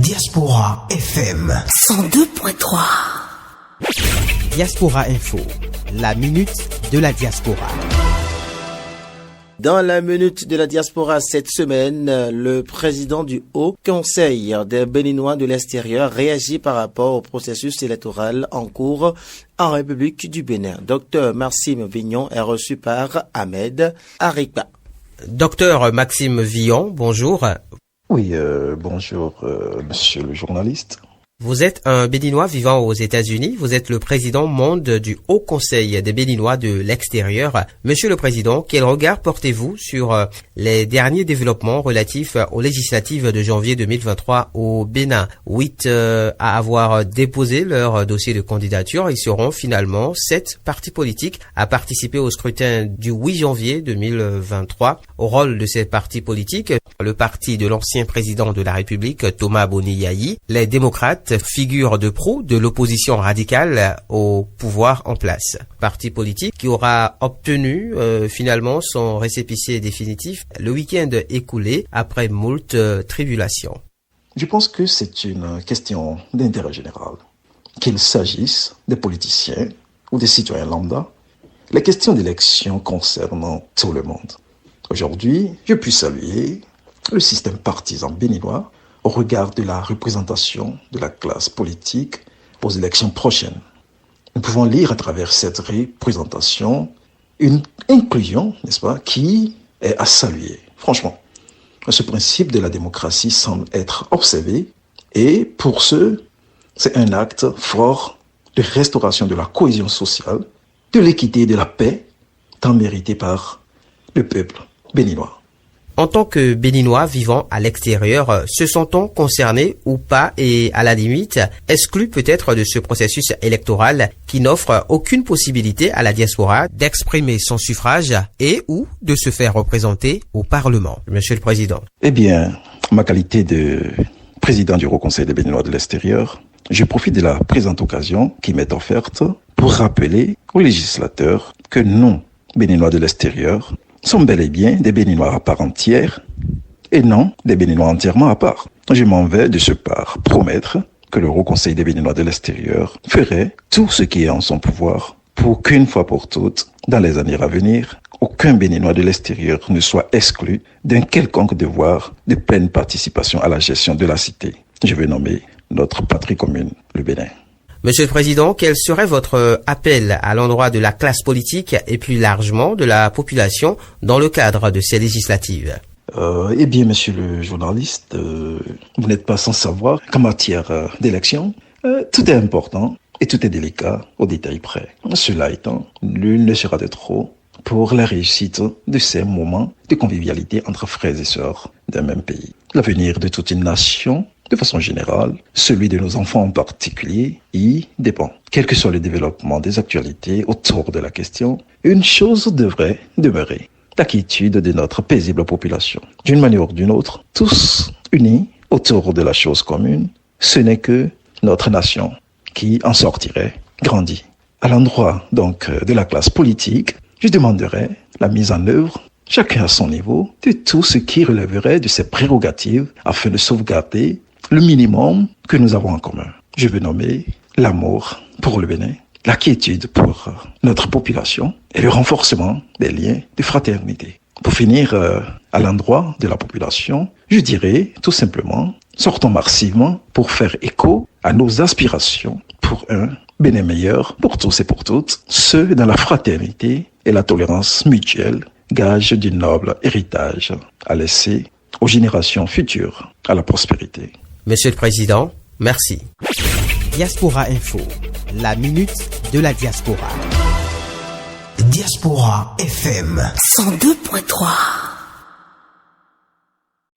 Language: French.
Diaspora FM 102.3. Diaspora Info, la minute de la diaspora. Dans la minute de la diaspora cette semaine, le président du Haut Conseil des Béninois de l'extérieur réagit par rapport au processus électoral en cours en République du Bénin. Dr Maxime Vignon est reçu par Ahmed Arikba. Docteur Maxime Vignon, bonjour. Oui, bonjour, monsieur le journaliste. Vous êtes un Béninois vivant aux États-Unis. Vous êtes le président monde du Haut Conseil des Béninois de l'extérieur. Monsieur le Président, quel regard portez-vous sur les derniers développements relatifs aux législatives de janvier 2023 au Bénin? 8 à avoir déposé leur dossier de candidature. Ils seront finalement 7 partis politiques à participer au scrutin du 8 janvier 2023. Au rôle de ces partis politiques, le parti de l'ancien président de la République, Thomas Boni-Yayi, les démocrates, figure de proue de l'opposition radicale au pouvoir en place. Parti politique qui aura obtenu finalement son récépissé définitif le week-end écoulé après moult tribulations. Je pense que c'est une question d'intérêt général. Qu'il s'agisse des politiciens ou des citoyens lambda, les questions d'élection concernent tout le monde. Aujourd'hui, je puis saluer le système partisan béninois au regard de la représentation de la classe politique aux élections prochaines. Nous pouvons lire à travers cette représentation une inclusion, n'est-ce pas, qui est à saluer. Franchement, ce principe de la démocratie semble être observé et pour ce, c'est un acte fort de restauration de la cohésion sociale, de l'équité et de la paix, tant méritée par le peuple béninois. En tant que Béninois vivant à l'extérieur, se sent-on concerné ou pas et à la limite exclu peut-être de ce processus électoral qui n'offre aucune possibilité à la diaspora d'exprimer son suffrage et ou de se faire représenter au Parlement? Monsieur le Président. Eh bien, ma qualité de président du Haut Conseil des Béninois de l'extérieur, je profite de la présente occasion qui m'est offerte pour rappeler aux législateurs que nous, Béninois de l'extérieur, sont bel et bien des Béninois à part entière et non des Béninois entièrement à part. Je m'en vais de ce part promettre que le Haut Conseil des Béninois de l'extérieur ferait tout ce qui est en son pouvoir pour qu'une fois pour toutes, dans les années à venir, aucun Béninois de l'extérieur ne soit exclu d'un quelconque devoir de pleine participation à la gestion de la cité. Je vais nommer notre patrie commune, le Bénin. Monsieur le Président, quel serait votre appel à l'endroit de la classe politique et plus largement de la population dans le cadre de ces législatives? Eh bien, monsieur le journaliste, vous n'êtes pas sans savoir qu'en matière d'élection, tout est important et tout est délicat au détail près. Cela étant, nul ne sera de trop pour la réussite de ces moments de convivialité entre frères et sœurs d'un même pays. L'avenir de toute une nation, de façon générale, celui de nos enfants en particulier, y dépend. Quel que soit le développement des actualités autour de la question, une chose devrait demeurer: l'inquiétude de notre paisible population. D'une manière ou d'une autre, tous unis autour de la chose commune, ce n'est que notre nation qui en sortirait grandie. À l'endroit donc de la classe politique, je demanderais la mise en œuvre, chacun à son niveau, de tout ce qui relèverait de ses prérogatives afin de sauvegarder le minimum que nous avons en commun. Je veux nommer l'amour pour le Bénin, la quiétude pour notre population et le renforcement des liens de fraternité. Pour finir, à l'endroit de la population, je dirais tout simplement, sortons massivement pour faire écho à nos aspirations pour un Bénin meilleur pour tous et pour toutes, ce dans la fraternité et la tolérance mutuelle, gage du noble héritage à laisser aux générations futures à la prospérité. Monsieur le Président, merci. Diaspora Info, la minute de la diaspora. Diaspora FM 102.3.